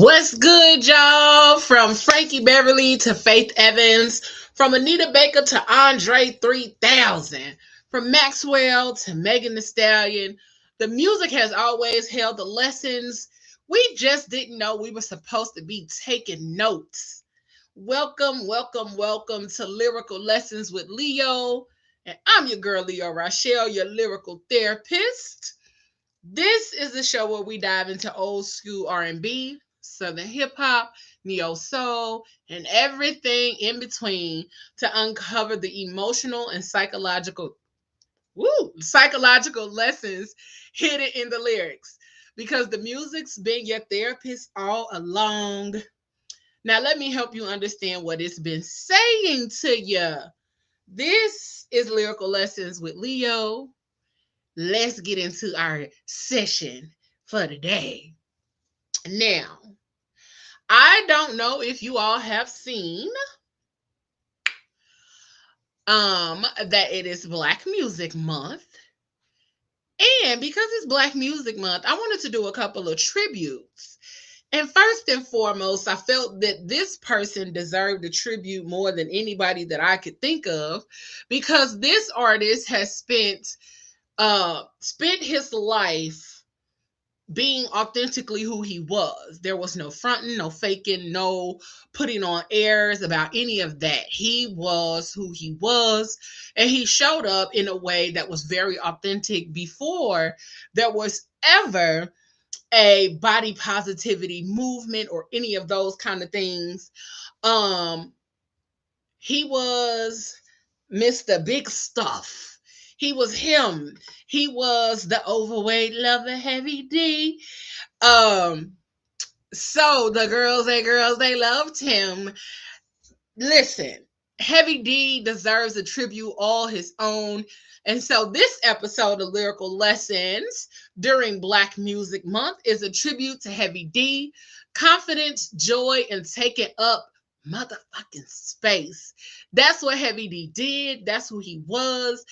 What's good, y'all? From Frankie Beverly to Faith Evans, from Anita Baker to Andre 3000, from Maxwell to Megan Thee Stallion. The music has always held the lessons. We just didn't know we were supposed to be taking notes. Welcome, welcome, welcome to Lyrical Lessons with Leo. And I'm your girl, Leo Rochelle, your lyrical therapist. This is the show where we dive into old school R&B, southern hip hop, neo soul, and everything in between to uncover the emotional and psychological lessons hidden in the lyrics. Because the music's been your therapist all along. Now let me help you understand what it's been saying to you. This is Lyrical Lessons with Leo. Let's get into our session for today. Now, I don't know if you all have seen that it is Black Music Month. And because it's Black Music Month, I wanted to do a couple of tributes. And first and foremost, I felt that this person deserved a tribute more than anybody that I could think of, because this artist has spent his life being authentically who he was. There was no fronting, no faking, no putting on airs about any of that. He was who he was, and he showed up in a way that was very authentic before there was ever a body positivity movement or any of those kind of things. He was Mr. Big Stuff. He was him. He was the overweight lover, Heavy D. So the girls, they loved him. Listen, Heavy D deserves a tribute all his own. And so this episode of Lyrical Lessons during Black Music Month is a tribute to Heavy D. Confidence, joy, and taking up motherfucking space. That's what Heavy D did. That's who he was.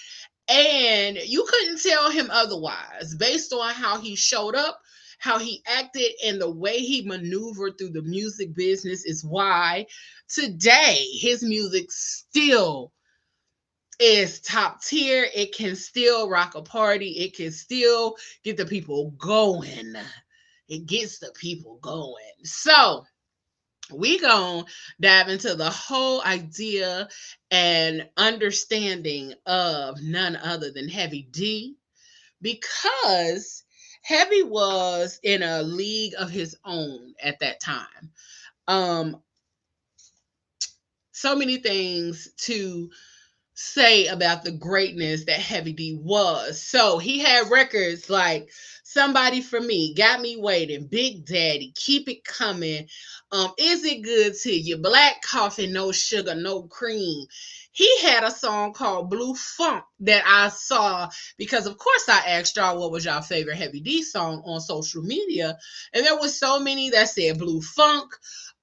And you couldn't tell him otherwise based on how he showed up, how he acted, and the way he maneuvered through the music business is why today his music still is top tier. It can still rock a party. It can still get the people going. It gets the people going. So we gonna dive into the whole idea and understanding of none other than Heavy D, because Heavy was in a league of his own at that time. So many things to say about the greatness that Heavy D was. So he had records like Somebody for Me, Got Me Waiting, Big Daddy, Keep It Coming, Is It Good to You, Black Coffee, No Sugar, No Cream. He had a song called Blue Funk that I saw because, of course, I asked y'all what was y'all favorite Heavy D song on social media, and there was so many that said Blue Funk.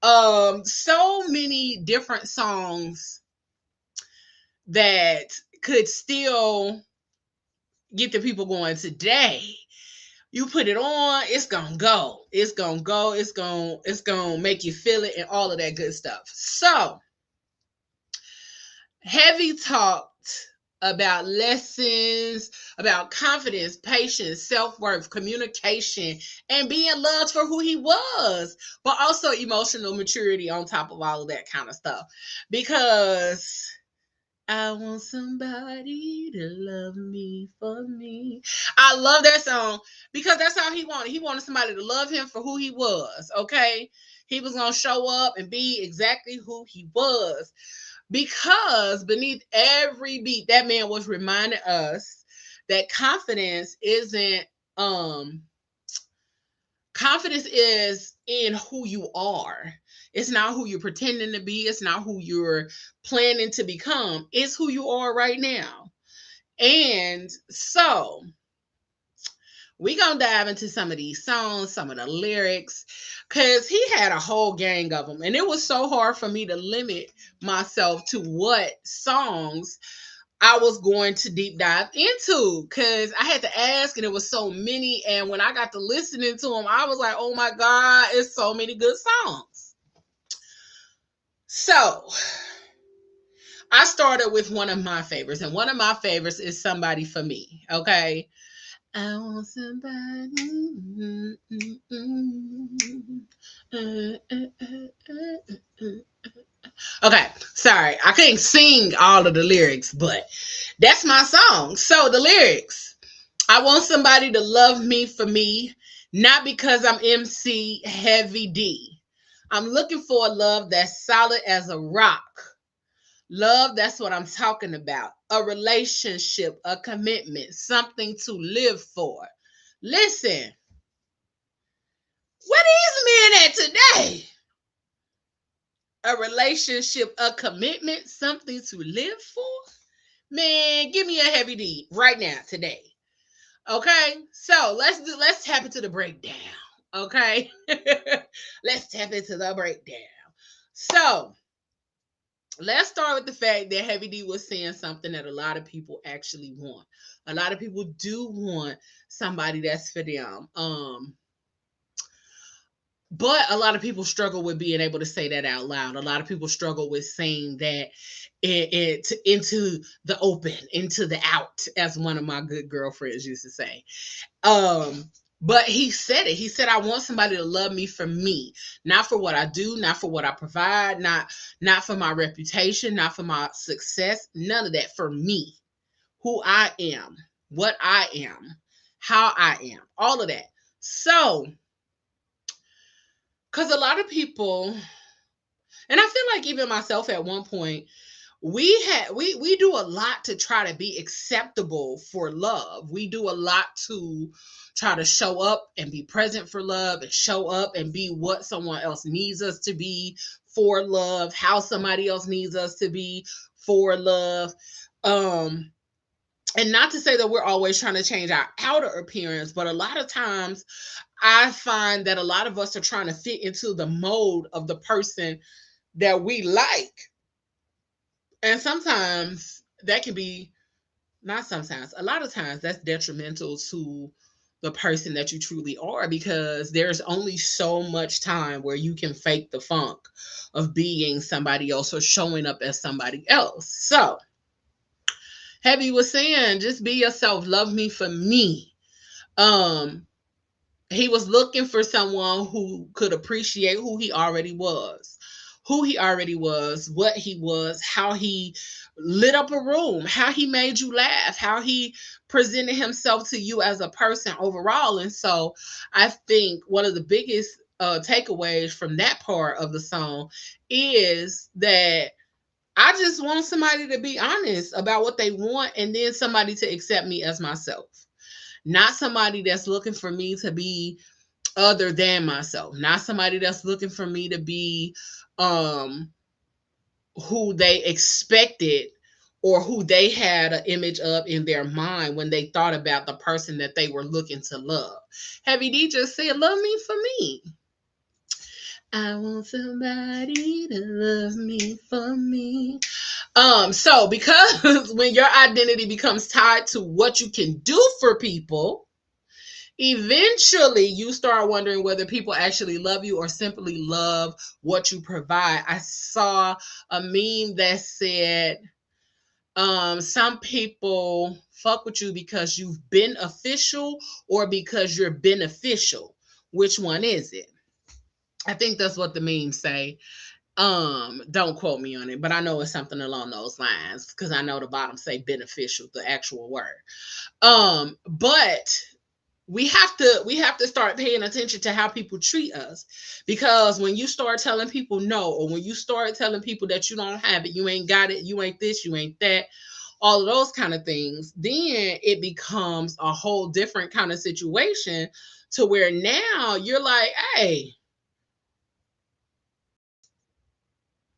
So many different songs that could still get the people going today. You put it on, it's gonna go. It's gonna go. It's gonna make you feel it and all of that good stuff. So Heavy talked about lessons, about confidence, patience, self-worth, communication, and being loved for who he was, but also emotional maturity on top of all of that kind of stuff. Because I want somebody to love me for me. I love that song because that's how he wanted. He wanted somebody to love him for who he was, okay? He was going to show up and be exactly who he was, because beneath every beat, that man was reminding us that confidence is in who you are. It's not who you're pretending to be. It's not who you're planning to become. It's who you are right now. And so we're going to dive into some of these songs, some of the lyrics, because he had a whole gang of them. And it was so hard for me to limit myself to what songs I was going to deep dive into, because I had to ask and it was so many. And when I got to listening to them, I was like, oh my God, it's so many good songs. So I started with one of my favorites, and one of my favorites is Somebody for Me. Okay. I want somebody. Okay, sorry. I couldn't sing all of the lyrics, but that's my song. So the lyrics: I want somebody to love me for me, not because I'm MC Heavy D. I'm looking for a love that's solid as a rock. Love, that's what I'm talking about. A relationship, a commitment, something to live for. Listen, what is men at today? A relationship, a commitment, something to live for? Man, give me a Heavy D right now, today. Okay? So let's tap into the breakdown. Okay? Let's tap into the breakdown. So let's start with the fact that Heavy D was saying something that a lot of people actually want. A lot of people do want somebody that's for them. But a lot of people struggle with being able to say that out loud. A lot of people struggle with saying that into the open, into the out, as one of my good girlfriends used to say. But he said it. He said, I want somebody to love me for me, not for what I do, not for what I provide, not for my reputation, not for my success, none of that. For me, who I am, what I am, how I am, all of that. So, because a lot of people, and I feel like even myself at one point, we do a lot to try to be acceptable for love. We do a lot to try to show up and be present for love, and show up and be what someone else needs us to be for love, how somebody else needs us to be for love. And not to say that we're always trying to change our outer appearance, but a lot of times I find that a lot of us are trying to fit into the mold of the person that we like. And sometimes that can be, not sometimes, a lot of times that's detrimental to the person that you truly are, because there's only so much time where you can fake the funk of being somebody else or showing up as somebody else. So, Heavy was saying, just be yourself, love me for me. Um, he was looking for someone who could appreciate who he already was, what he was, how he lit up a room, how he made you laugh, how he presented himself to you as a person overall. And so I think one of the biggest takeaways from that part of the song is that I just want somebody to be honest about what they want, and then somebody to accept me as myself. Not somebody that's looking for me to be other than myself. Not somebody that's looking for me to be um who they expected or who they had an image of in their mind when they thought about the person that they were looking to love. Heavy D just said, love me for me. I want somebody to love me for me. So because when your identity becomes tied to what you can do for people, eventually you start wondering whether people actually love you or simply love what you provide. I saw a meme that said, some people fuck with you because you've been official or because you're beneficial. Which one is it? I think that's what the memes say. Don't quote me on it, but I know it's something along those lines, because I know the bottom say beneficial, the actual word. But we have to start paying attention to how people treat us, because when you start telling people no, or when you start telling people that you don't have it, you ain't got it, you ain't this, you ain't that, all of those kind of things, then it becomes a whole different kind of situation, to where now you're like, hey,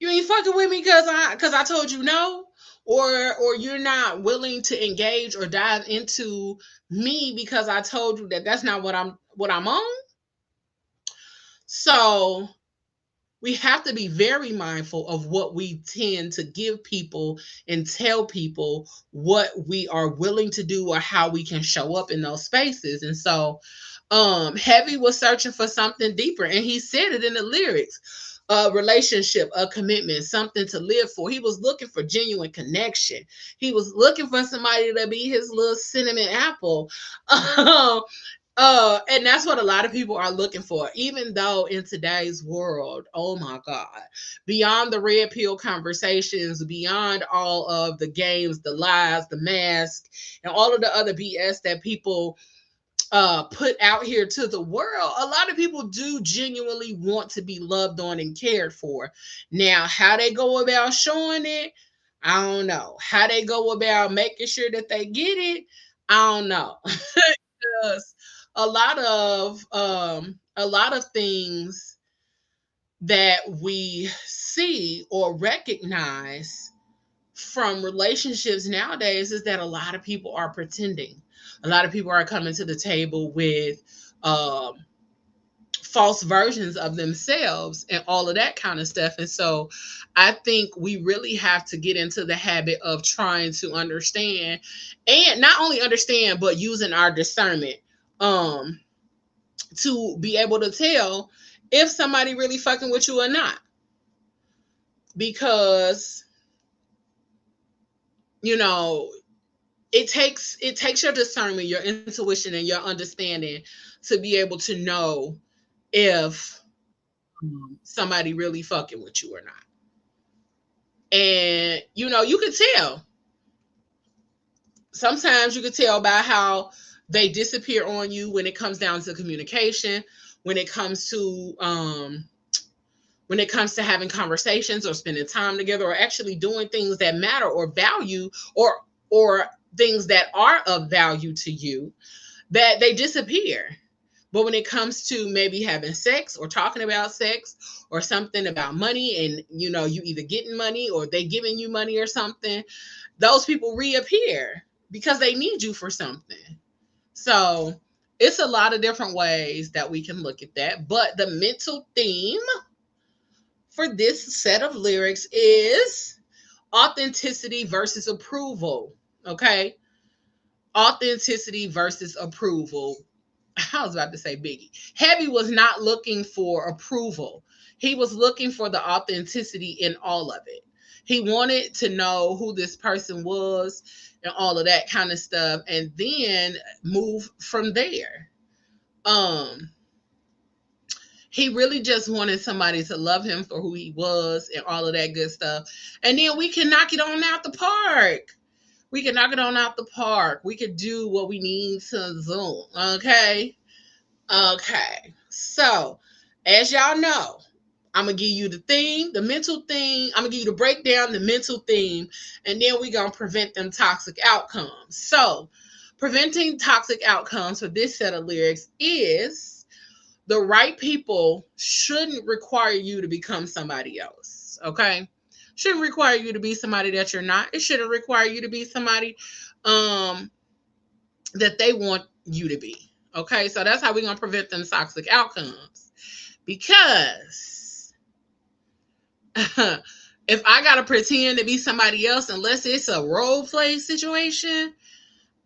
you ain't fucking with me because I told you no, or you're not willing to engage or dive into me because I told you that that's not what I'm on. So we have to be very mindful of what we tend to give people and tell people what we are willing to do or how we can show up in those spaces. And so Heavy was searching for something deeper, and he said it in the lyrics. A relationship, a commitment, something to live for. He was looking for genuine connection. He was looking for somebody to be his little cinnamon apple. And that's what a lot of people are looking for, even though in today's world, oh my God, beyond the red pill conversations, beyond all of the games, the lies, the mask, and all of the other BS that people put out here to the world, a lot of people do genuinely want to be loved on and cared for. Now, how they go about showing it, I don't know. How they go about making sure that they get it, I don't know. Because a lot of things that we see or recognize from relationships nowadays is that a lot of people are pretending. A lot of people are coming to the table with um, false versions of themselves and all of that kind of stuff. And so I think we really have to get into the habit of trying to understand, and not only understand, but using our discernment um, to be able to tell if somebody really fucking with you or not. Because, you know, it takes your discernment, your intuition, and your understanding to be able to know if somebody really fucking with you or not. And you can tell. Sometimes you can tell by how they disappear on you when it comes down to communication, when it comes to having conversations or spending time together or actually doing things that matter or value, or things that are of value to you, that they disappear. But when it comes to maybe having sex or talking about sex or something about money, and you either getting money or they giving you money or something, those people reappear because they need you for something. So it's a lot of different ways that we can look at that. But the mental theme for this set of lyrics is authenticity versus approval. Okay? Authenticity versus approval. I was about to say Biggie. Heavy was not looking for approval. He was looking for the authenticity in all of it. He wanted to know who this person was and all of that kind of stuff, and then move from there. Um, he really just wanted somebody to love him for who he was and all of that good stuff. And then we can knock it on out the park. We can knock it on out the park. We could do what we need to do. Okay. Okay. So, as y'all know, I'm going to give you the theme, the mental theme. I'm going to give you the breakdown, the mental theme, and then we're going to prevent them toxic outcomes. So, preventing toxic outcomes for this set of lyrics is the right people shouldn't require you to become somebody else. Okay? Shouldn't require you to be somebody that you're not. It shouldn't require you to be somebody that they want you to be. Okay, so that's how we're gonna prevent them toxic outcomes. Because if I gotta pretend to be somebody else, unless it's a role play situation,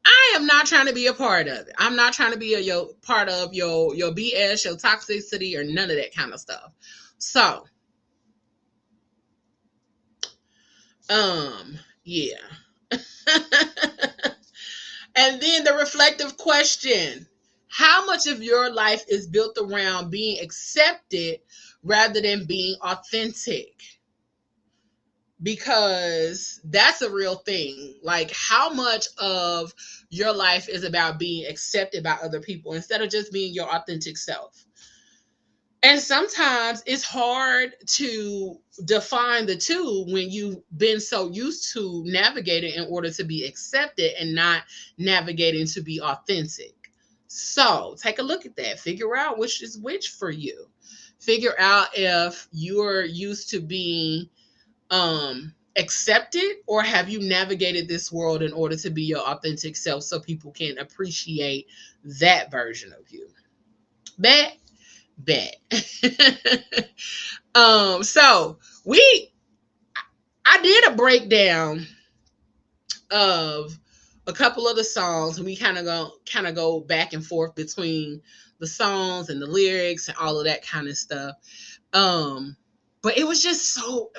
I am not trying to be a part of it. I'm not trying to be part of your BS, your toxicity, or none of that kind of stuff. So, yeah. And then the reflective question: how much of your life is built around being accepted rather than being authentic? Because that's a real thing. Like, how much of your life is about being accepted by other people instead of just being your authentic self? And sometimes it's hard to define the two when you've been so used to navigating in order to be accepted and not navigating to be authentic. So take a look at that. Figure out which is which for you. Figure out if you're used to being accepted, or have you navigated this world in order to be your authentic self so people can appreciate that version of you. Bet. Bet. So we I did a breakdown of a couple of the songs, and we kind of go back and forth between the songs and the lyrics and all of that kind of stuff. Um, but it was just so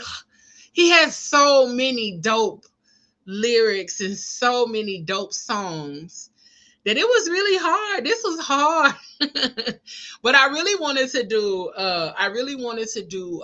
he has so many dope lyrics and so many dope songs that it was really hard. This was hard. But I really wanted to do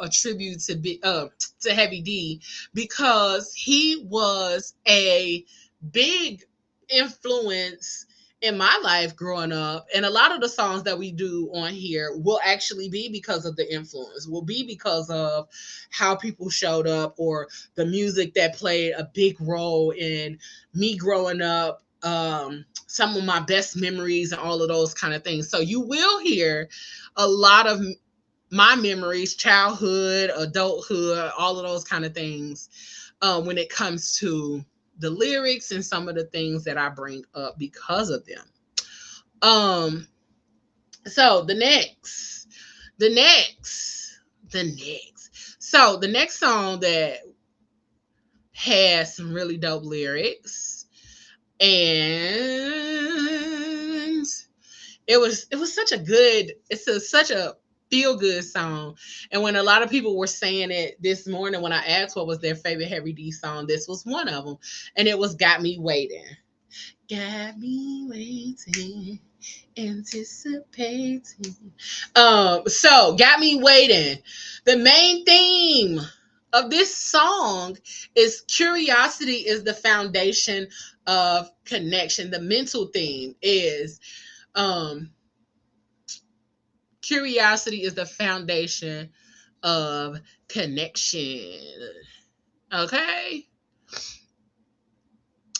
a tribute to Heavy D, because he was a big influence in my life growing up, and a lot of the songs that we do on here will actually be because of the influence, will be because of how people showed up, or the music that played a big role in me growing up, some of my best memories and all of those kind of things. So you will hear a lot of my memories, childhood, adulthood, all of those kind of things, when it comes to the lyrics and some of the things that I bring up because of them. Um, so the next, the next. So the next song that has some really dope lyrics, and it was such a feel good song. And when a lot of people were saying it this morning, when I asked what was their favorite Heavy D song, this was one of them, and it was "Got Me Waiting." Got me waiting, anticipating. So "Got Me Waiting." The main theme of this song is curiosity is the foundation of connection. The mental theme is um curiosity is the foundation of connection. Okay?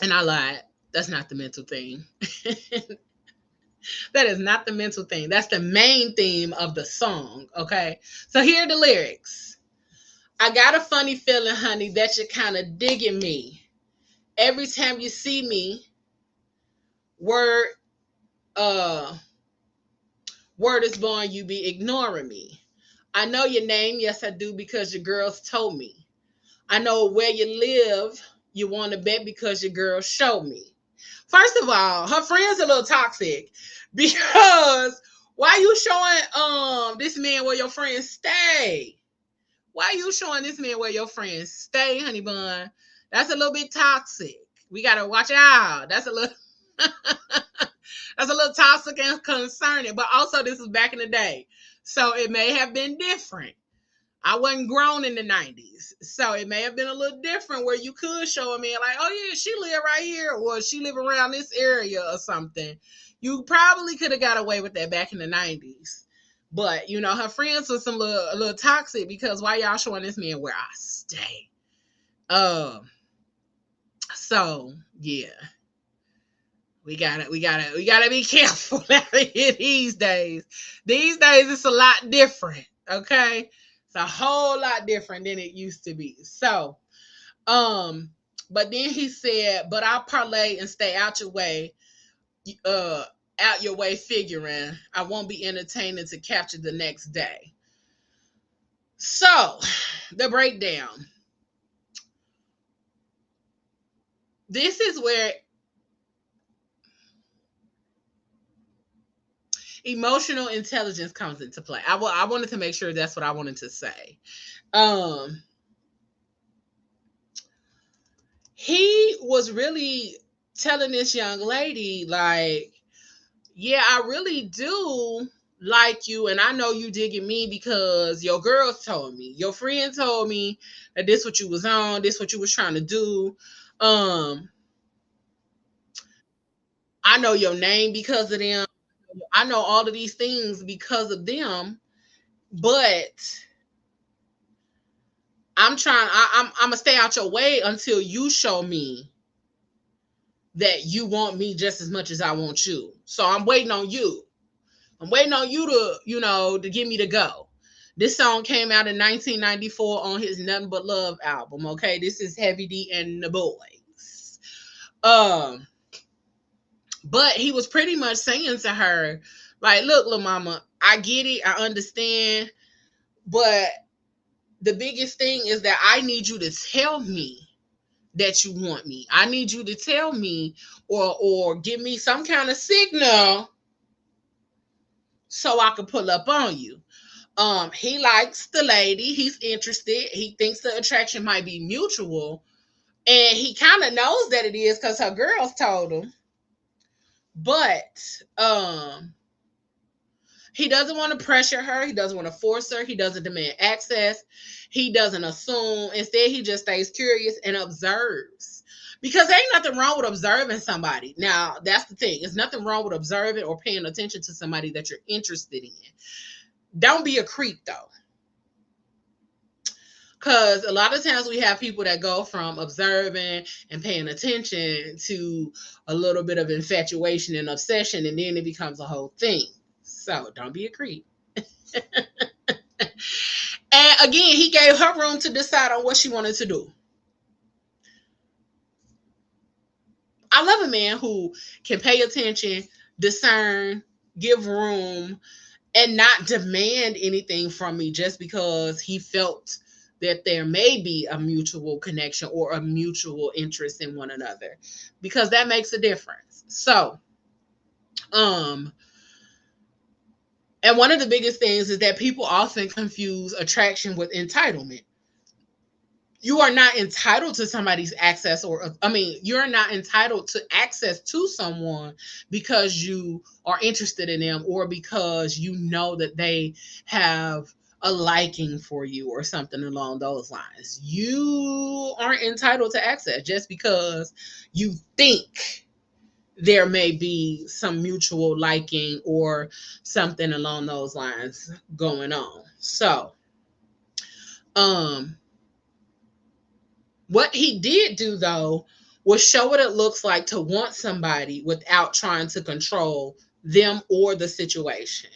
And I lied. That's not the mental theme. That is not the mental theme. That's the main theme of the song. Okay? So here are the lyrics. I got a funny feeling, honey, that you're kind of digging me. Every time you see me, word uh word is born, you be ignoring me. I know your name, yes I do, because your girls told me. I know where you live, you want to bet because your girls showed me. First of all, her friend's a little toxic, because why you showing this man where your friends stay? Why you showing this man where your friends stay, honey bun? That's a little bit toxic. We gotta watch out. That's a little that's a little toxic and concerning. But also, this was back in the day, so it may have been different. I wasn't grown in the 90s. So it may have been a little different, where you could show a man like, oh yeah, she live right here, or she live around this area or something. You probably could have got away with that back in the 90s. But her friends was a little toxic, because why y'all showing this man where I stay? Um, so yeah. We gotta be careful out here these days. These days it's a lot different. Okay. It's a whole lot different than it used to be. So, um, but then he said, but I'll parlay and stay out your way, uh, out your way figuring I won't be entertaining to capture the next day. So, the breakdown. This is where emotional intelligence comes into play. I wanted to make sure that's what I wanted to say. Um, he was really telling this young lady, like, yeah, I really do like you, and I know you digging me because your girls told me, your friend told me that this what you was on, this what you was trying to do. um I know your name because of them. I know all of these things because of them, but I'm gonna stay out your way until you show me that you want me just as much as I want you. So I'm waiting on you. I'm waiting on you to give me the go. This song came out in 1994 on his Nothing But Love album. Okay, this is Heavy D and the Boys. Um, but he was pretty much saying to her, like, look, little mama, I get it, I understand, but the biggest thing is that I need you to tell me that you want me. I need you to tell me or give me some kind of signal so I can pull up on you. He likes the lady, he's interested, he thinks the attraction might be mutual, and he kind of knows that it is because her girls told him. But he doesn't want to pressure her. He doesn't want to force her. He doesn't demand access. He doesn't assume. Instead, he just stays curious and observes. Because there ain't nothing wrong with observing somebody. Now, that's the thing. There's nothing wrong with observing or paying attention to somebody that you're interested in. Don't be a creep, though. Because a lot of times we have people that go from observing and paying attention to a little bit of infatuation and obsession, and then it becomes a whole thing. So don't be a creep. And again, he gave her room to decide on what she wanted to do. I love a man who can pay attention, discern, give room, and not demand anything from me just because he felt that there may be a mutual connection or a mutual interest in one another, because that makes a difference. So, and one of the biggest things is that people often confuse attraction with entitlement. You are not entitled to somebody's access, you're not entitled to access to someone because you are interested in them or because you know that they have a liking for you or something along those lines. You aren't entitled to access just because you think there may be some mutual liking or something along those lines going on. So, what he did do, though, was show what it looks like to want somebody without trying to control them or the situation.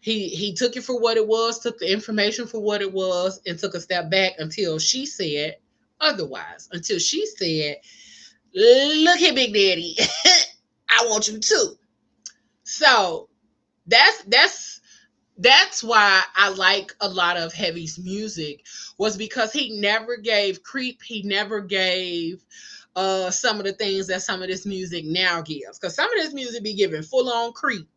He took it for what it was, took the information for what it was, and took a step back until she said otherwise. Until she said, "Look here, Big Daddy, I want you too." So that's why I like a lot of Heavy's music, was because he never gave creep. He never gave some of the things that some of this music now gives. Because some of this music be giving full-on creep,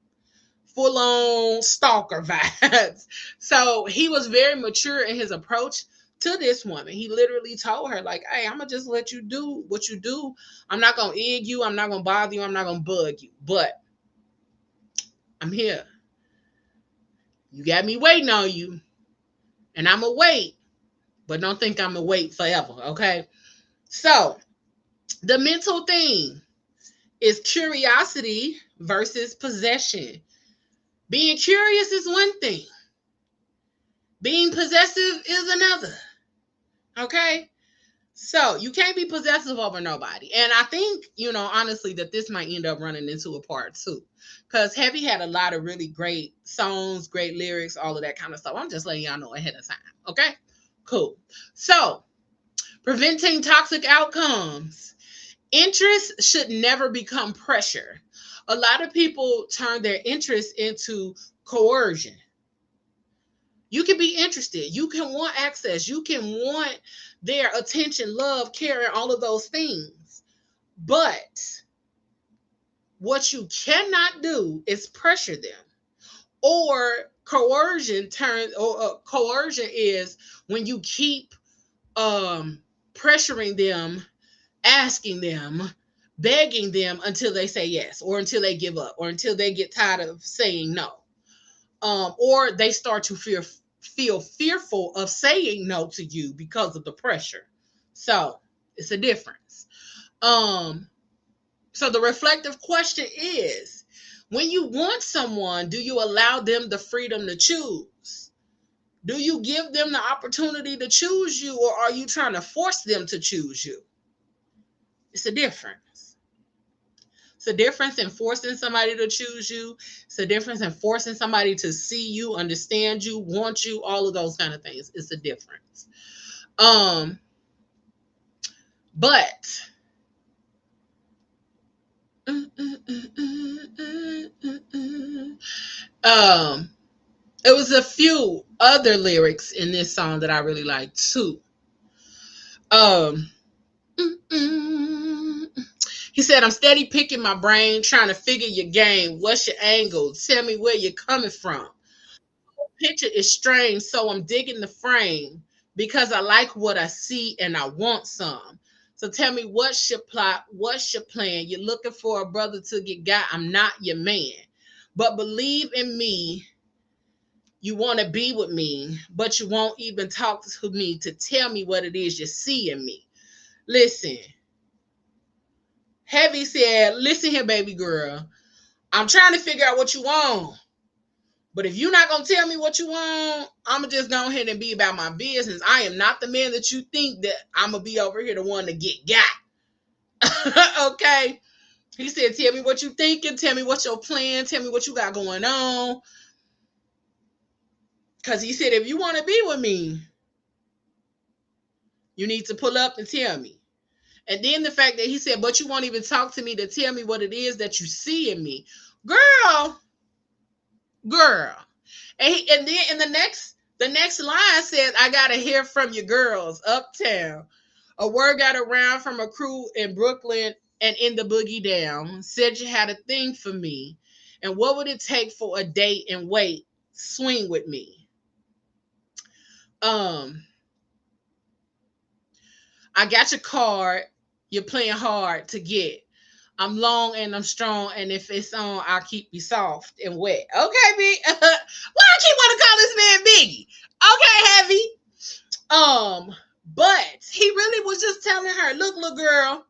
full-on stalker vibes. So he was very mature in his approach to this woman. He literally told her, like, hey, I'm going to just let you do what you do. I'm not going to egg you. I'm not going to bother you. I'm not going to bug you. But I'm here. You got me waiting on you, and I'm going to wait, but don't think I'm going to wait forever, okay? So the mental thing is curiosity versus possession. Being curious is one thing. Being possessive is another, okay? So you can't be possessive over nobody. And I think, honestly, that this might end up running into a part two. Because Heavy had a lot of really great songs, great lyrics, all of that kind of stuff. I'm just letting y'all know ahead of time. Okay? Cool. So, preventing toxic outcomes. Interest should never become pressure. A lot of people turn their interest into coercion. You can be interested. You can want access. You can want their attention, love, care, and all of those things. But what you cannot do is pressure them. Or coercion is when you keep pressuring them, asking them, begging them until they say yes, or until they give up, or until they get tired of saying no. Or they start to feel fearful of saying no to you because of the pressure. So it's a difference. So the reflective question is, when you want someone, do you allow them the freedom to choose? Do you give them the opportunity to choose you, or are you trying to force them to choose you? It's a difference. It's a difference in forcing somebody to choose you. It's a difference in forcing somebody to see you, understand you, want you, all of those kind of things. It's a difference. But Um, it was a few other lyrics in this song that I really like too. Um, he said, "I'm steady picking my brain, trying to figure your game. What's your angle? Tell me where you're coming from. Picture is strange, so I'm digging the frame because I like what I see and I want some. So tell me what's your plot, what's your plan? You're looking for a brother to get got. I'm not your man. But believe in me, you want to be with me, but you won't even talk to me to tell me what it is you see in me. Listen, Heavy said, listen here, baby girl. I'm trying to figure out what you want. But if you're not gonna tell me what you want, I'ma just go ahead and be about my business. I am not the man that you think that I'm gonna be over here the one to get got. Okay. He said, tell me what you thinking, tell me what's your plan, tell me what you got going on. Cause he said, if you want to be with me, you need to pull up and tell me. And then the fact that he said, but you won't even talk to me to tell me what it is that you see in me. Girl, girl. And then in the next line says, I gotta hear from your girls uptown. A word got around from a crew in Brooklyn and in the boogie down. Said you had a thing for me. And what would it take for a date and wait? Swing with me. Um, I got your card. You're playing hard to get. I'm long and I'm strong, and if it's on, I'll keep you soft and wet. Okay, B. Why I keep want to call this man Biggie? Okay, Heavy. But he really was just telling her, look, little girl,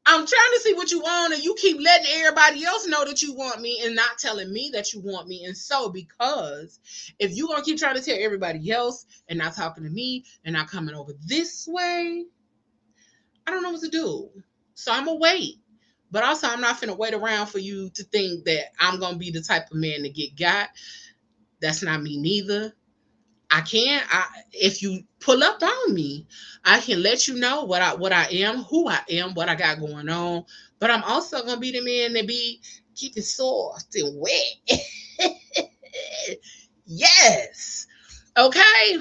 I'm trying to see what you want, and you keep letting everybody else know that you want me and not telling me that you want me. And so, because if you're going to keep trying to tell everybody else and not talking to me and not coming over this way, I don't know what to do. So I'm going to wait. But also, I'm not finna wait around for you to think that I'm going to be the type of man to get got. That's not me neither. I can. If you pull up on me, I can let you know what I am, who I am, what I got going on. But I'm also gonna be the man that be keeping soft and wet. Yes. Okay.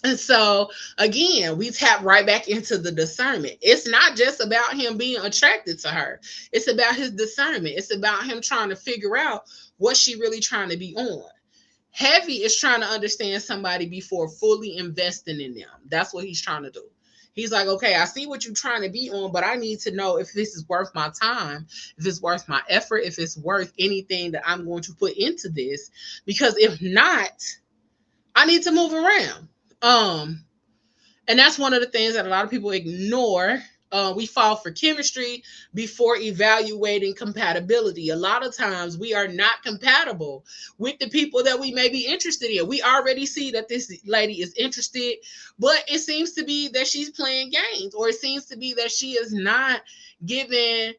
And so again, we tap right back into the discernment. It's not just about him being attracted to her. It's about his discernment. It's about him trying to figure out what she really trying to be on. Heavy is trying to understand somebody before fully investing in them. That's what he's trying to do. He's like, okay, I see what you're trying to be on, but I need to know if this is worth my time, if it's worth my effort, if it's worth anything that I'm going to put into this. Because if not, I need to move around. Um, and that's one of the things that a lot of people ignore. We fall for chemistry before evaluating compatibility. A lot of times we are not compatible with the people that we may be interested in. We already see that this lady is interested, but it seems to be that she's playing games, or it seems to be that she is not giving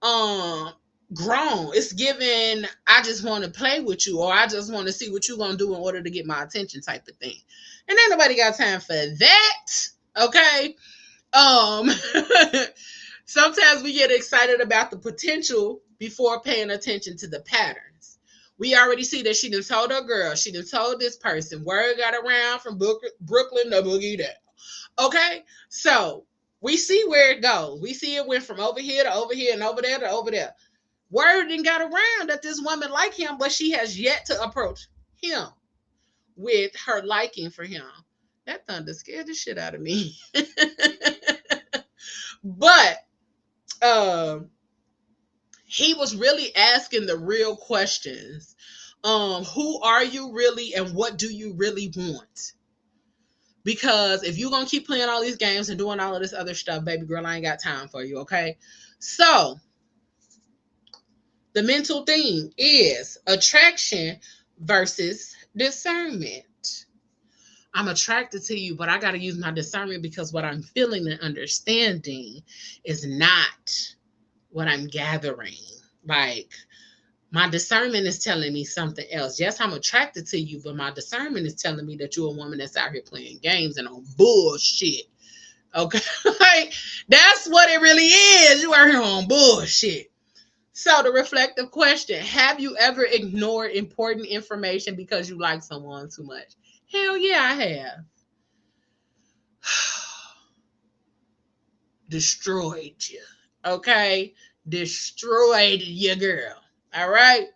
um grown. It's given, I just want to play with you, or I just want to see what you're gonna do in order to get my attention type of thing. And ain't nobody got time for that. Okay. Um Sometimes we get excited about the potential before paying attention to the patterns. We already see that she done told her girl, she done told this person, word got around from Brooklyn to Boogie Down. Okay, so we see where it goes. We see it went from over here to over here and over there to over there. Word didn't got around that this woman like him, but she has yet to approach him with her liking for him. That thunder scared the shit out of me. But um he was really asking the real questions. Who are you really, and what do you really want? Because if you're gonna keep playing all these games and doing all of this other stuff, baby girl, I ain't got time for you. Okay. So the mental theme is attraction versus discernment. I'm attracted to you, but I got to use my discernment because what I'm feeling and understanding is not what I'm gathering. Like, my discernment is telling me something else. Yes, I'm attracted to you, but my discernment is telling me that you're a woman that's out here playing games and on bullshit. Okay. Like, that's what it really is. You are here on bullshit. So the reflective question, have you ever ignored important information because you like someone too much? Hell yeah, I have. Destroyed you. Okay? Destroyed you, girl. All right?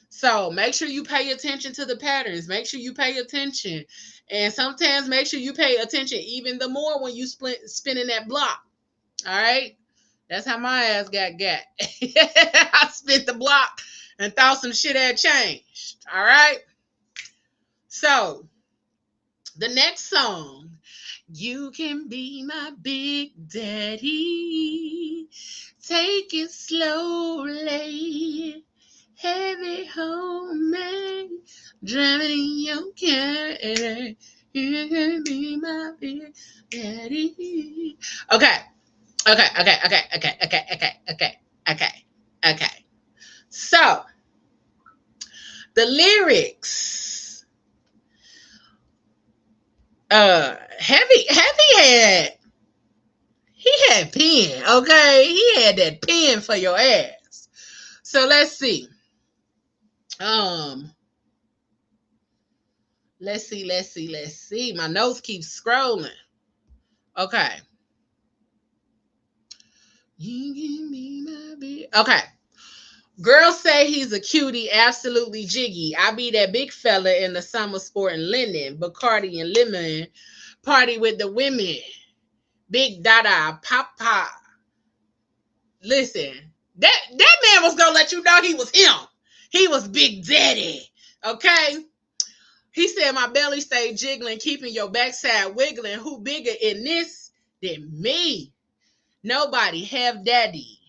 So make sure you pay attention to the patterns. Make sure you pay attention. And sometimes make sure you pay attention even the more when you spinning that block. All right? That's how my ass got. I spit the block and thought some shit had changed. All right? So the next song, you can be my big daddy. Take it slowly. Heavy home man. Driving in your car. You can be my big daddy. Okay. Okay. So the lyrics. Heavy had pen, okay? He had that pen for your ass. So let's see. Um, let's see. My notes keep scrolling. Okay. You give me my big. Okay. Girls say he's a cutie, absolutely jiggy. I be that big fella in the summer sporting linen, Bacardi and lemon, party with the women. Big Dada, Papa. Listen, that man was gonna let you know he was him. He was Big Daddy. Okay? He said my belly stay jiggling, keeping your backside wiggling. Who bigger in this than me? Nobody. Have daddy.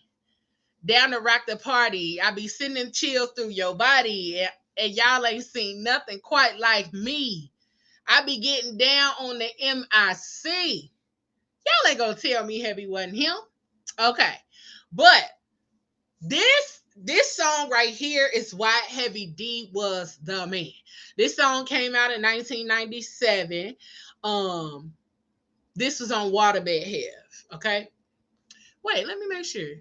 Down to rock the party. I be sending chills through your body. And y'all ain't seen nothing quite like me. I be getting down on the MIC. Y'all ain't gonna tell me Heavy wasn't him. Okay. But this song right here is why Heavy D was the man. This song came out in 1997. This was on Waterbed Hev. Okay. Wait, let me make sure.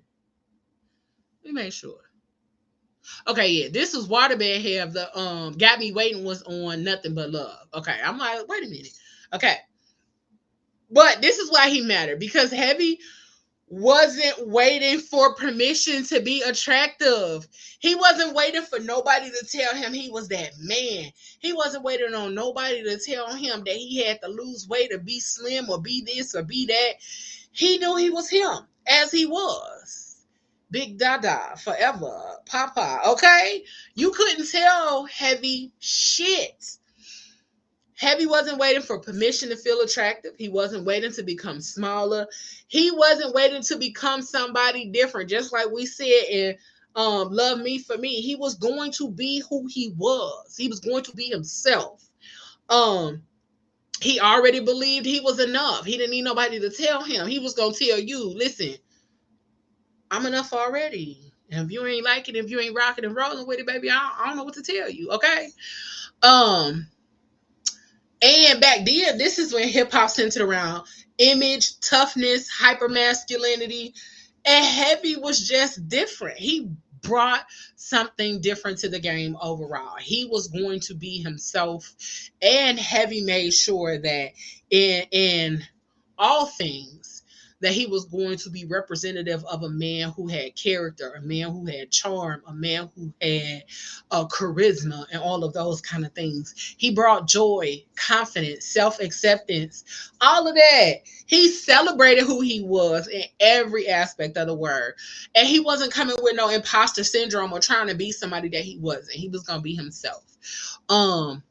Okay, yeah, this was Waterbed Hev. The Got Me Waiting was on Nothing But Love. Okay, I'm like, wait a minute. Okay. But this is why he mattered, because Heavy wasn't waiting for permission to be attractive. He wasn't waiting for nobody to tell him he was that man. He wasn't waiting on nobody to tell him that he had to lose weight or be slim or be this or be that. He knew he was him as he was. Big Dada, forever, Papa, okay? You couldn't tell Heavy shit. Heavy wasn't waiting for permission to feel attractive. He wasn't waiting to become smaller. He wasn't waiting to become somebody different. Just like we said in Love Me For Me, he was going to be who he was. He was going to be himself. He already believed he was enough. He didn't need nobody to tell him. He was going to tell you, listen, I'm enough already. And if you ain't like it, if you ain't rocking and rolling with it, baby, I don't know what to tell you, okay? And back then, this is when hip hop centered around image, toughness, hyper masculinity, and Heavy was just different. He brought something different to the game overall. He was going to be himself, and Heavy made sure that in all things that he was going to be representative of a man who had character, a man who had charm, a man who had charisma, and all of those kind of things. He brought joy, confidence, self-acceptance, all of that. He celebrated who he was in every aspect of the word. And he wasn't coming with no imposter syndrome or trying to be somebody that he wasn't. He was going to be himself. And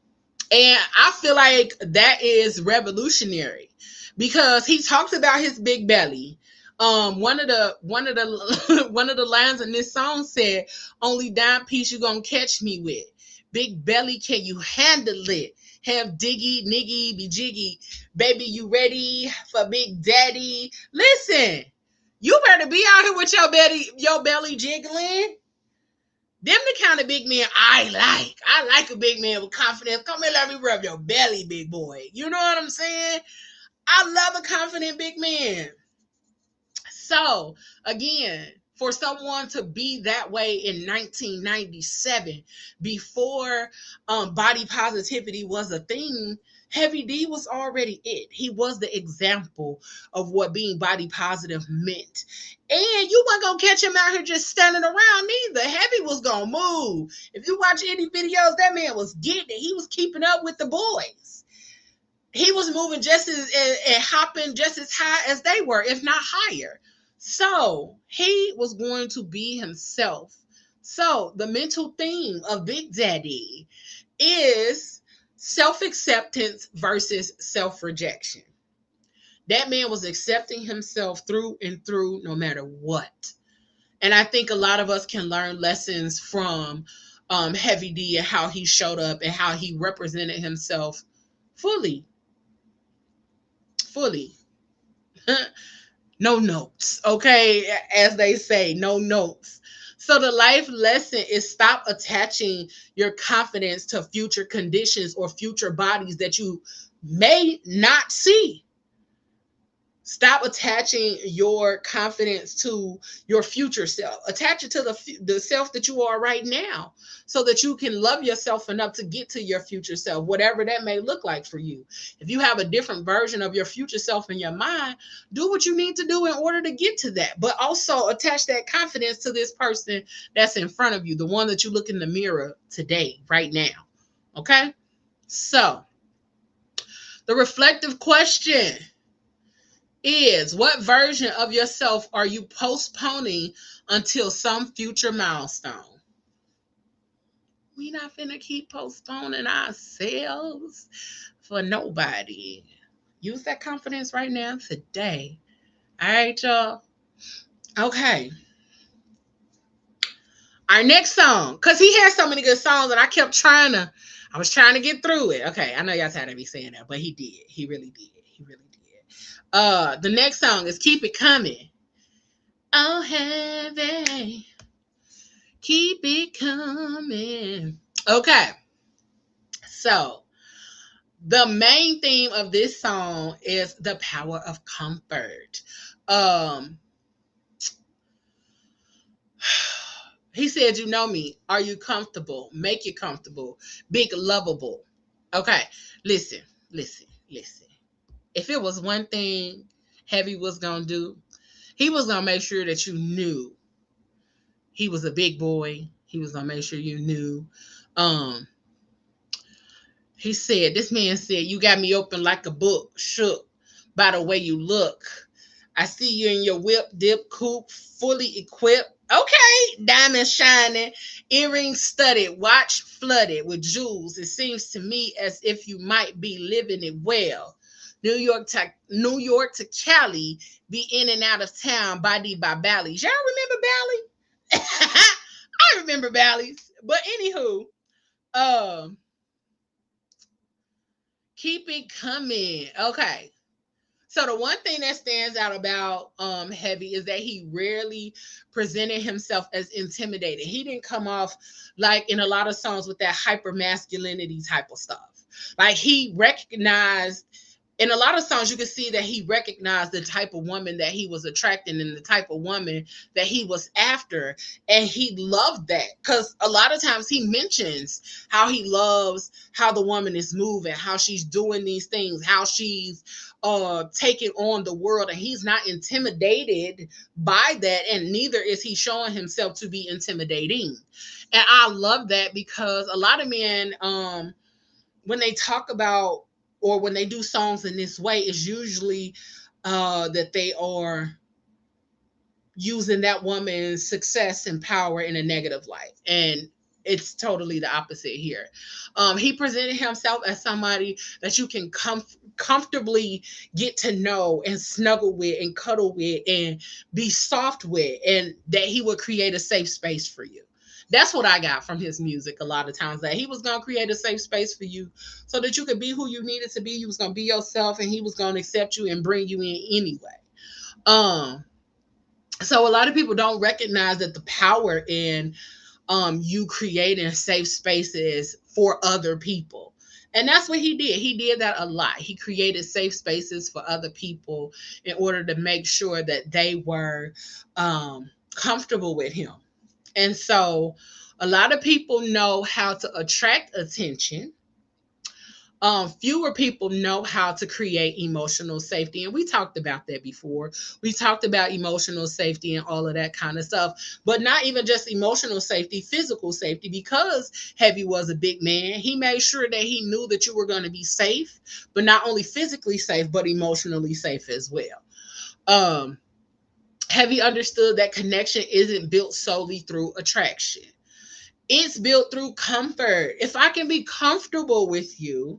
I feel like that is revolutionary, because he talks about his big belly. One of the one of the lines in this song said, "Only dime piece you gonna catch me with. Big belly, can you handle it? Have diggy, niggy, be jiggy. Baby, you ready for Big Daddy? Listen, you better be out here with your belly jiggling. Them the kind of big men I like. I like a big man with confidence. Come here, let me rub your belly, big boy. You know what I'm saying? I love a confident big man. So, again, for someone to be that way in 1997, before body positivity was a thing, Heavy D was already it. He was the example of what being body positive meant. And you weren't gonna catch him out here just standing around neither. Heavy was gonna move. If you watch any videos, that man was getting it. He was keeping up with the boys. He was moving just as and hopping just as high as they were, if not higher. So he was going to be himself. So the mental theme of Big Daddy is self-acceptance versus self-rejection. That man was accepting himself through and through, no matter what. And I think a lot of us can learn lessons from Heavy D and how he showed up and how he represented himself fully. Fully. No notes, okay? As they say, no notes. So the life lesson is stop attaching your confidence to future conditions or future bodies that you may not see. Stop attaching your confidence to your future self. Attach it to the self that you are right now so that you can love yourself enough to get to your future self, whatever that may look like for you. If you have a different version of your future self in your mind, do what you need to do in order to get to that. But also attach that confidence to this person that's in front of you, the one that you look in the mirror today, right now. Okay? So, the reflective question is, what version of yourself are you postponing until some future milestone? We not finna keep postponing ourselves for nobody. Use that confidence right now today. All right, y'all. Okay. Our next song, because he has so many good songs and I was trying to get through it. Okay, I know y'all tired of me saying that, but he did. He really did. He really did. The next song is Keep It Coming. Oh, heavy. Keep it coming. Okay. So, the main theme of this song is the power of comfort. Um, he said, you know me. Are you comfortable? Make you comfortable. Big lovable. Okay. Listen, listen, listen. If it was one thing Heavy was going to do, he was going to make sure that you knew he was a big boy. He was going to make sure you knew. He said, this man said, you got me open like a book, shook by the way you look. I see you in your whip, dip, coupe, fully equipped. Okay, diamonds shining, earrings studded, watch flooded with jewels. It seems to me as if you might be living it well. New York to Cali, be in and out of town, body by Bally's. Y'all remember Bally? I remember Bally's. But anywho, um, keep it coming. Okay. So the one thing that stands out about Heavy is that he rarely presented himself as intimidating. He didn't come off like in a lot of songs with that hyper masculinity type of stuff. Like he recognized in a lot of songs, you can see that he recognized the type of woman that he was attracting and the type of woman that he was after. And he loved that because a lot of times he mentions how he loves how the woman is moving, how she's doing these things, how she's taking on the world. And he's not intimidated by that. And neither is he showing himself to be intimidating. And I love that because a lot of men, when they talk about or when they do songs in this way, it's usually that they are using that woman's success and power in a negative light. And it's totally the opposite here. He presented himself as somebody that you can comfortably get to know and snuggle with and cuddle with and be soft with, and that he would create a safe space for you. That's what I got from his music a lot of times, that he was going to create a safe space for you so that you could be who you needed to be. You was going to be yourself and he was going to accept you and bring you in anyway. So a lot of people don't recognize that the power in you creating safe spaces for other people. And that's what he did. He did that a lot. He created safe spaces for other people in order to make sure that they were comfortable with him. And so a lot of people know how to attract attention. Fewer people know how to create emotional safety. And we talked about that before. We talked about emotional safety and all of that kind of stuff, but not even just emotional safety, physical safety, because Heavy was a big man. He made sure that he knew that you were going to be safe, but not only physically safe, but emotionally safe as well. Um, Heavy understood that connection isn't built solely through attraction. It's built through comfort. If I can be comfortable with you,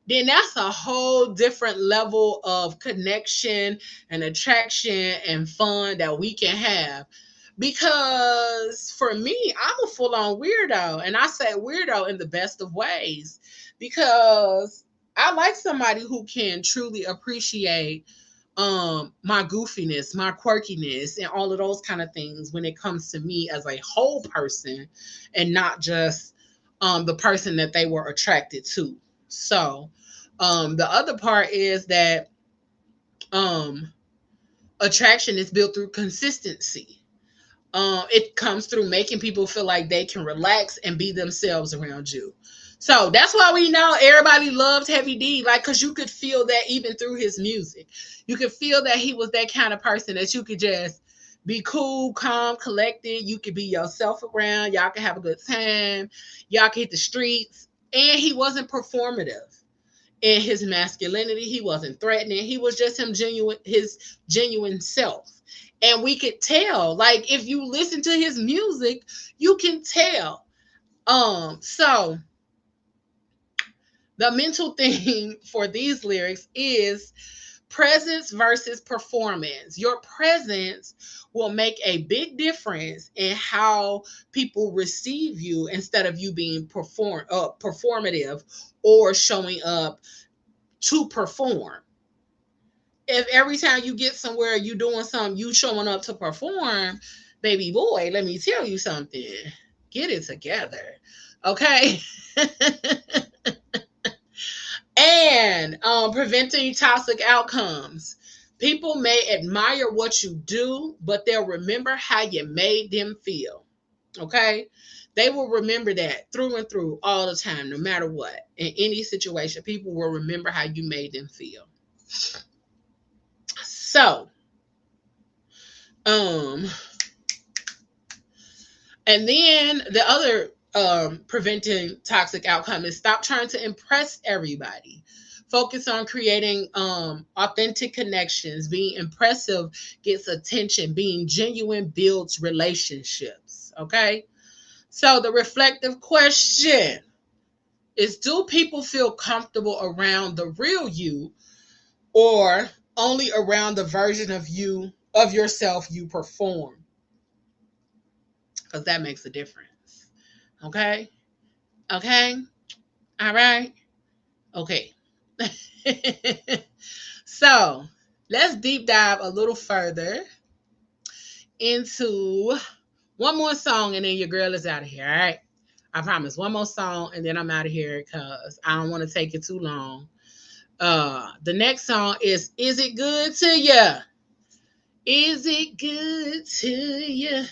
then that's a whole different level of connection and attraction and fun that we can have. Because for me, I'm a full on weirdo. And I say weirdo in the best of ways because I like somebody who can truly appreciate my goofiness, my quirkiness, and all of those kind of things when it comes to me as a whole person and not just the person that they were attracted to. So the other part is that um attraction is built through consistency. It comes through making people feel like they can relax and be themselves around you. So that's why we know everybody loved Heavy D, like, because you could feel that even through his music. You could feel that he was that kind of person that you could just be cool, calm, collected. You could be yourself around. Y'all could have a good time. Y'all could hit the streets. And he wasn't performative in his masculinity. He wasn't threatening. He was just his genuine self. And we could tell, like, if you listen to his music, you can tell. So the mental thing for these lyrics is presence versus performance. Your presence will make a big difference in how people receive you instead of you being performative or showing up to perform. If every time you get somewhere you doing something, you showing up to perform, baby boy, let me tell you something. Get it together. Okay. And preventing toxic outcomes. People may admire what you do, but they'll remember how you made them feel. Okay. They will remember that through and through all the time, no matter what. In any situation, people will remember how you made them feel. So, um, and then the other preventing toxic outcome is stop trying to impress everybody. Focus on creating authentic connections. Being impressive gets attention. Being genuine builds relationships. Okay. So the reflective question is, do people feel comfortable around the real you or only around the version of you, of yourself you perform? Because that makes a difference. Okay. Okay. All right. Okay. So let's deep dive a little further into one more song and then your girl is out of here. All right. I promise. One more song and then I'm out of here because I don't want to take it too long. The next song is It Good to You? Is it good to you?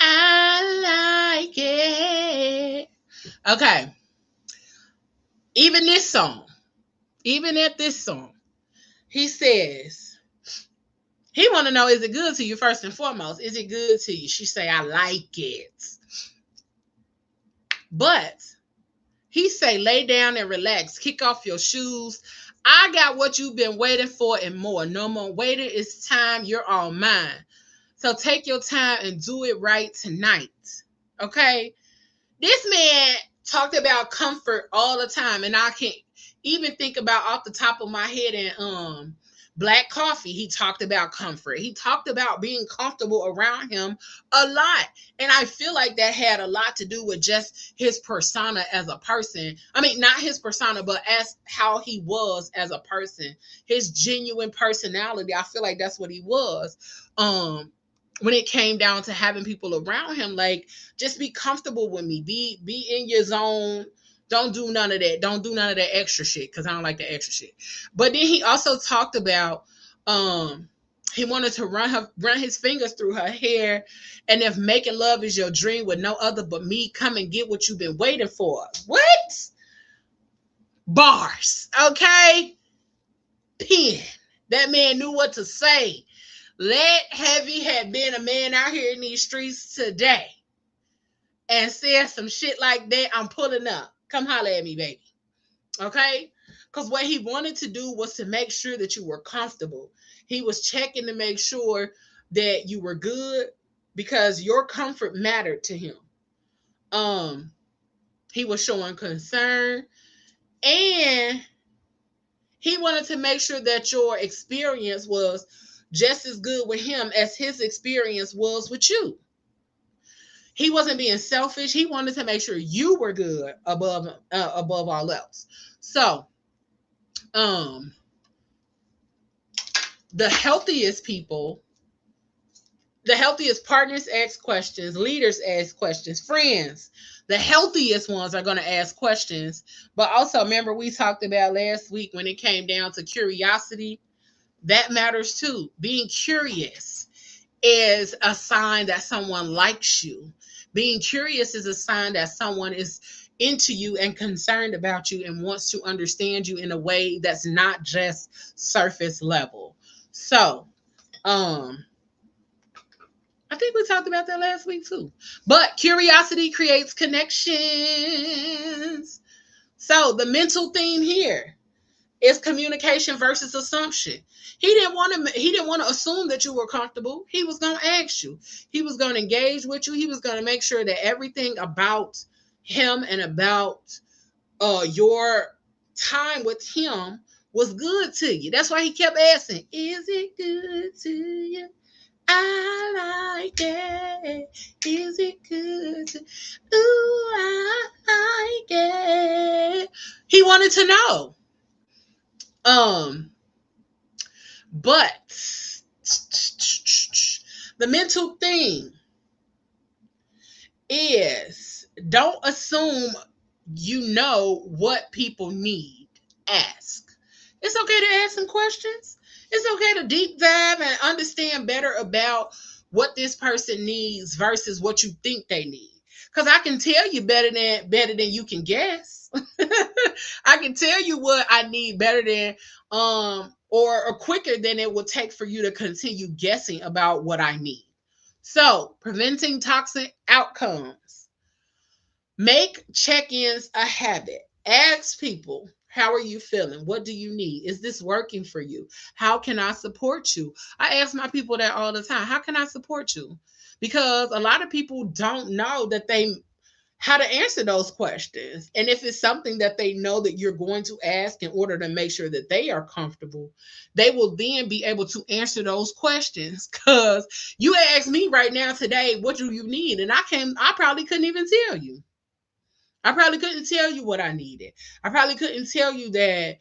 I like it. Okay. Even this song, even at this song, he says, he want to know, is it good to you first and foremost? Is it good to you? She say, I like it. But he say, lay down and relax. Kick off your shoes. I got what you've been waiting for and more. No more waiting. It's time. You're all mine. So take your time and do it right tonight. Okay? This man talked about comfort all the time, and I can even think about off the top of my head and Black Coffee. He talked about comfort. He talked about being comfortable around him a lot, and I feel like that had a lot to do with just his persona as a person. I mean, not his persona, but as how he was as a person, his genuine personality. I feel like that's what he was. When it came down to having people around him, like, just be comfortable with me, be in your zone Don't do none of that. Don't do none of that extra shit because I don't like the extra shit. But then he also talked about he wanted to run his fingers through her hair, and if making love is your dream with no other but me, come and get what you've been waiting for. What? Bars, okay? Pen. That man knew what to say. Let Heavy had been a man out here in these streets today and said some shit like that, I'm pulling up. Come holler at me, baby. Okay? Because what he wanted to do was to make sure that you were comfortable. He was checking to make sure that you were good because your comfort mattered to him. He was showing concern, and he wanted to make sure that your experience was just as good with him as his experience was with you. He wasn't being selfish. He wanted to make sure you were good above all else. So, the healthiest people, the healthiest partners ask questions, leaders ask questions, friends, the healthiest ones are going to ask questions. But also, remember, we talked about last week when it came down to curiosity, that matters too. Being curious is a sign that someone likes you. Being curious is a sign that someone is into you and concerned about you and wants to understand you in a way that's not just surface level. So, I think we talked about that last week too. But curiosity creates connections. So, the mental theme here is communication versus assumption. He didn't want to assume that you were comfortable. He was going to ask you. He was going to engage with you. He was going to make sure that everything about him and about your time with him was good to you. That's why he kept asking, is it good to you? I like it. Is it good to ooh, I like it. He wanted to know. But the mental thing is don't assume you know what people need. Ask. It's okay to ask some questions. It's okay to deep dive and understand better about what this person needs versus what you think they need. Because I can tell you better than you can guess. I can tell you what I need better than or quicker than it will take for you to continue guessing about what I need. So, preventing toxic outcomes. Make check-ins a habit. Ask people, how are you feeling? What do you need? Is this working for you? How can I support you? I ask my people that all the time. How can I support you? Because a lot of people don't know that how to answer those questions. And if it's something that they know that you're going to ask in order to make sure that they are comfortable, they will then be able to answer those questions. Because you ask me right now today, what do you need? And I probably couldn't even tell you. I probably couldn't tell you what I needed. I probably couldn't tell you that,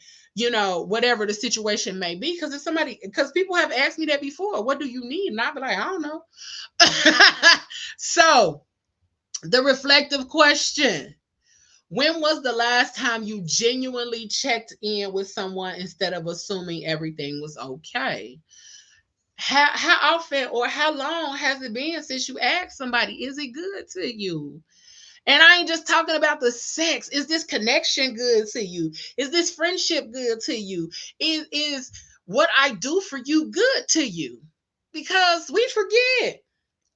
whatever the situation may be. Because people have asked me that before. What do you need? And I'll be like, I don't know. So, the reflective question. When was the last time you genuinely checked in with someone instead of assuming everything was okay? How often or how long has it been since you asked somebody, is it good to you? And I ain't just talking about the sex. Is this connection good to you? Is this friendship good to you? Is what I do for you good to you? Because we forget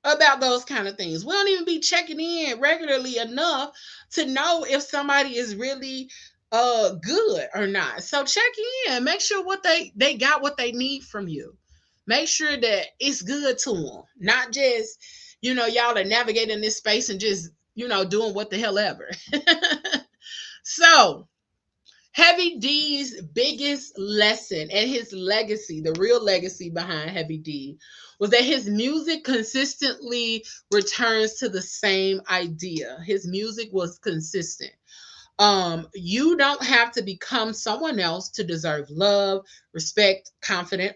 about those kind of things. We don't even be checking in regularly enough to know if somebody is really good or not. So check in, make sure what they got what they need from you. Make sure that it's good to them, not just y'all are navigating this space and just doing what the hell ever. So Heavy D's biggest lesson and his legacy, the real legacy behind Heavy D, was that his music consistently returns to the same idea. His music was consistent. You don't have to become someone else to deserve love, respect, confidence,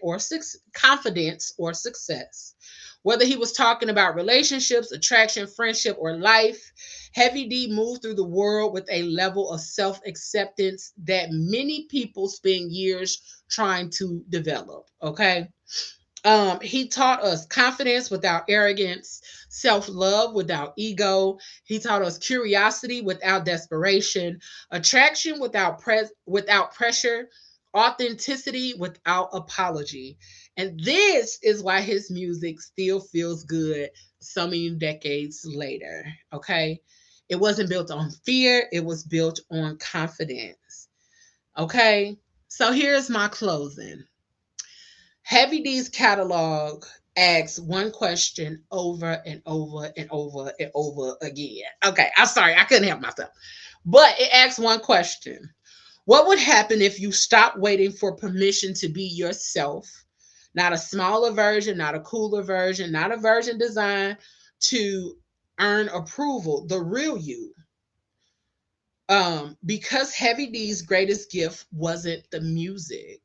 or success. Whether he was talking about relationships, attraction, friendship, or life, Heavy D moved through the world with a level of self acceptance that many people spend years trying to develop. Okay. He taught us confidence without arrogance, self love without ego. He taught us curiosity without desperation, attraction without pressure, authenticity without apology. And this is why his music still feels good so many decades later. Okay. It wasn't built on fear, it was built on confidence. Okay. So here's my closing. Heavy D's catalog asks one question over and over and over and over again. Okay, I'm sorry, I couldn't help myself. But it asks one question. What would happen if you stopped waiting for permission to be yourself? Not a smaller version, not a cooler version, not a version designed to earn approval, the real you. Because Heavy D's greatest gift wasn't the music,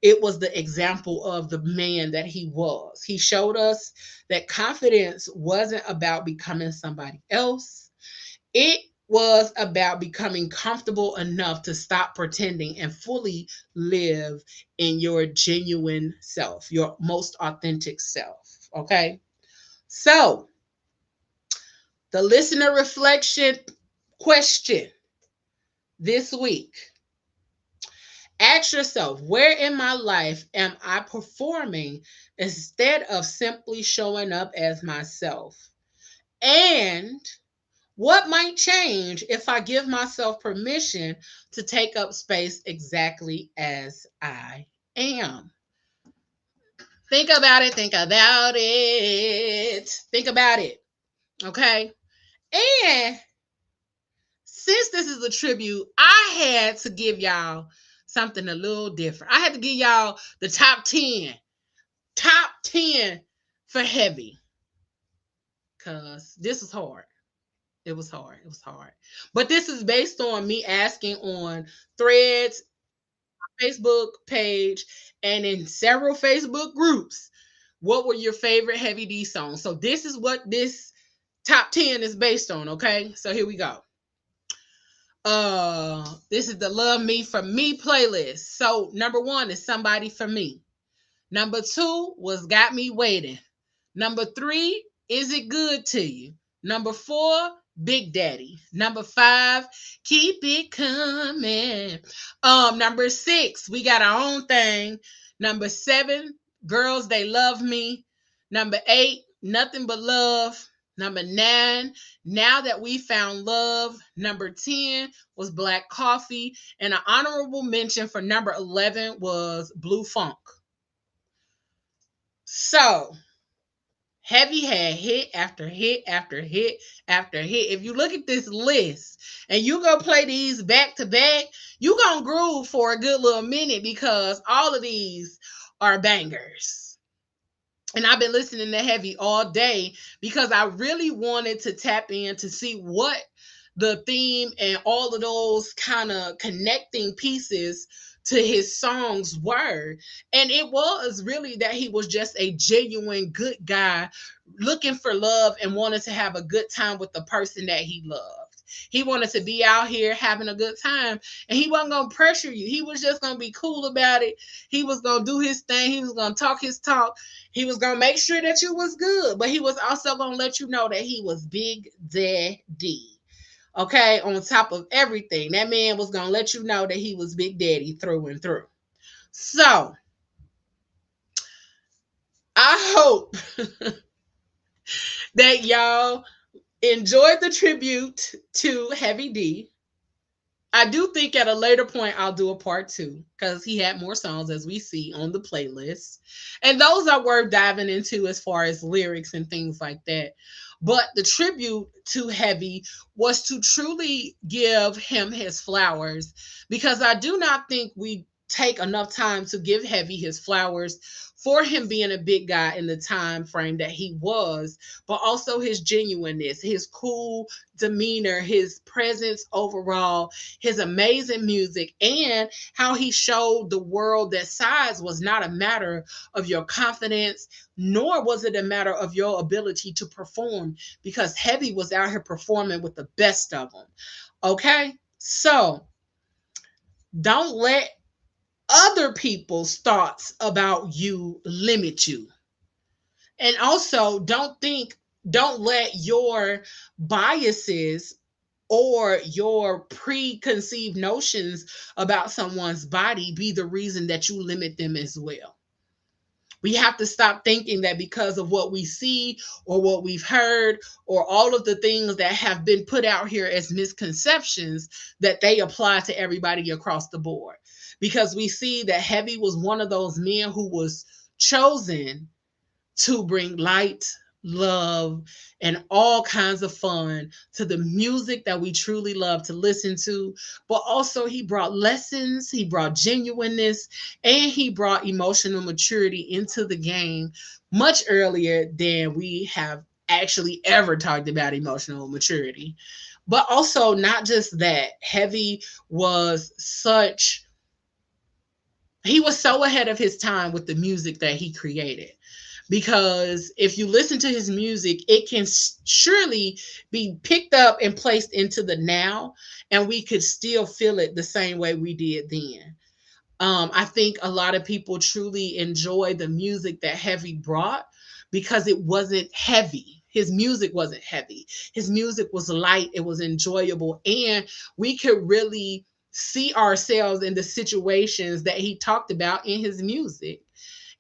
it was the example of the man that he was. He showed us that confidence wasn't about becoming somebody else, it was about becoming comfortable enough to stop pretending and fully live in your genuine self, your most authentic self. Okay. So, the listener reflection question this week: ask yourself, where in my life am I performing instead of simply showing up as myself? And what might change if I give myself permission to take up space exactly as I am? Think about it. Think about it. Think about it. Okay. And since this is a tribute, I had to give y'all something a little different. I had to give y'all the top 10. Top 10 for Heavy. Because this was hard. It was hard. It was hard. But this is based on me asking on threads, Facebook page, and in several Facebook groups, what were your favorite Heavy D songs? So this is what this top 10 is based on, okay? So here we go. This is the Love Me for Me playlist. So number 1 is Somebody for Me. Number 2 was Got Me Waiting. Number 3, Is It Good to You? Number 4, Big Daddy. Number 5, Keep It Coming. Number 6, We Got Our Own Thing. Number 7, Girls They Love Me. Number 8, Nothing But Love. Number 9, Now That We Found Love. Number 10 was Black Coffee. And an honorable mention for number 11 was Blue Funk. So, Heavy had hit after hit after hit after hit. If you look at this list and you go play these back to back, you gonna groove for a good little minute because all of these are bangers. And I've been listening to Heavy all day because I really wanted to tap in to see what the theme and all of those kind of connecting pieces to his songs were. And it was really that he was just a genuine good guy looking for love and wanted to have a good time with the person that he loved. He wanted to be out here having a good time and he wasn't going to pressure you. He was just going to be cool about it. He was going to do his thing. He was going to talk his talk. He was going to make sure that you was good, but he was also going to let you know that he was Big Daddy. Okay, on top of everything, that man was going to let you know that he was Big Daddy through and through. So, I hope that y'all enjoyed the tribute to Heavy D. I do think at a later point I'll do a part 2 because he had more songs as we see on the playlist. And those are worth diving into as far as lyrics and things like that. But the tribute to Heavy was to truly give him his flowers because I do not think we take enough time to give Heavy his flowers for him being a big guy in the time frame that he was, but also his genuineness, his cool demeanor, his presence overall, his amazing music, and how he showed the world that size was not a matter of your confidence, nor was it a matter of your ability to perform, because Heavy was out here performing with the best of them. Okay? So don't let other people's thoughts about you limit you. And also, don't let your biases or your preconceived notions about someone's body be the reason that you limit them as well. We have to stop thinking that because of what we see or what we've heard or all of the things that have been put out here as misconceptions, that they apply to everybody across the board. Because we see that Heavy was one of those men who was chosen to bring light, love, and all kinds of fun to the music that we truly love to listen to. But also, he brought lessons, he brought genuineness, and he brought emotional maturity into the game much earlier than we have actually ever talked about emotional maturity. But also, not just that, Heavy was such, he was so ahead of his time with the music that he created, because if you listen to his music, it can surely be picked up and placed into the now, and we could still feel it the same way we did then. I think a lot of people truly enjoy the music that Heavy brought because it wasn't heavy. His music wasn't heavy. His music was light, it was enjoyable, and we could really see ourselves in the situations that he talked about in his music.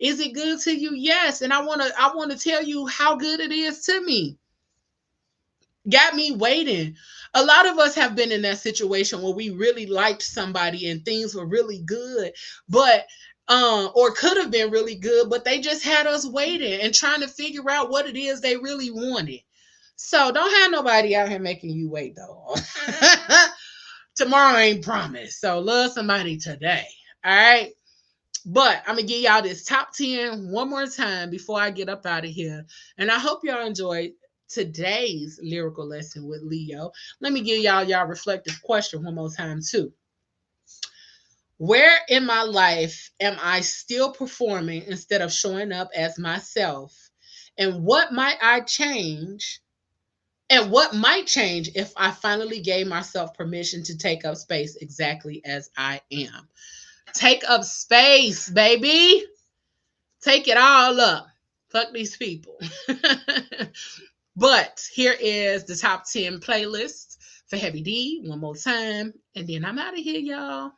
Is it good to you? Yes. And I want to tell you how good it is to me. Got me waiting. A lot of us have been in that situation where we really liked somebody and things were really good, but or could have been really good, but they just had us waiting and trying to figure out what it is they really wanted. So don't have nobody out here making you wait though. Tomorrow ain't promised. So love somebody today. All right. But I'm gonna give y'all this top 10 one more time before I get up out of here. And I hope y'all enjoyed today's lyrical lesson with Leo. Let me give y'all reflective question one more time too. Where in my life am I still performing instead of showing up as myself? And what might I change? And what might change if I finally gave myself permission to take up space exactly as I am? Take up space, baby. Take it all up. Fuck these people. But here is the top 10 playlist for Heavy D one more time. And then I'm out of here, y'all.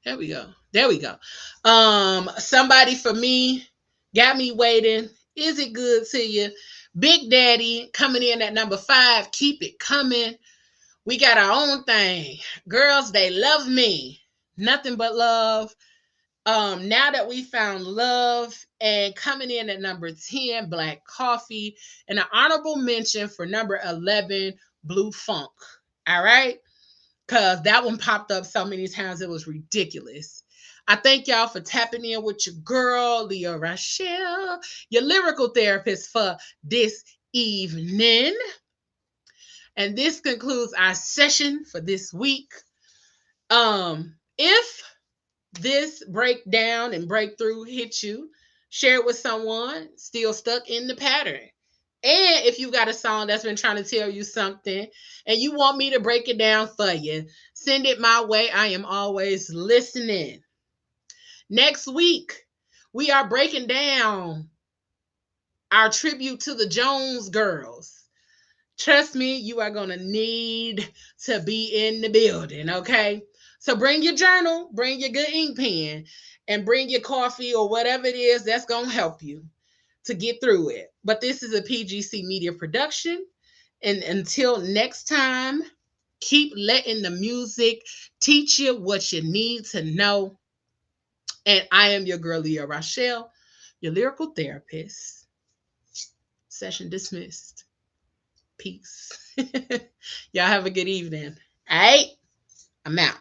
There we go. There we go. Somebody for me, got me waiting. Is it good to you? Big Daddy coming in at number 5. Keep it coming. We got our own thing. Girls, they love me. Nothing but love. Now that we found love, and coming in at number 10, Black Coffee, and an honorable mention for number 11, Blue Funk. All right, because that one popped up so many times it was ridiculous. I thank y'all for tapping in with your girl, Leah Rochelle, your lyrical therapist for this evening. And this concludes our session for this week. If this breakdown and breakthrough hit you, share it with someone still stuck in the pattern. And if you got a song that's been trying to tell you something and you want me to break it down for you, send it my way. I am always listening. Next week, we are breaking down our tribute to the Jones Girls. Trust me, you are going to need to be in the building, okay? So bring your journal, bring your good ink pen, and bring your coffee or whatever it is that's going to help you to get through it. But this is a PGC Media production. And until next time, keep letting the music teach you what you need to know. And I am your girl, Leah Rochelle, your lyrical therapist. Session dismissed. Peace. Y'all have a good evening. All right, I'm out.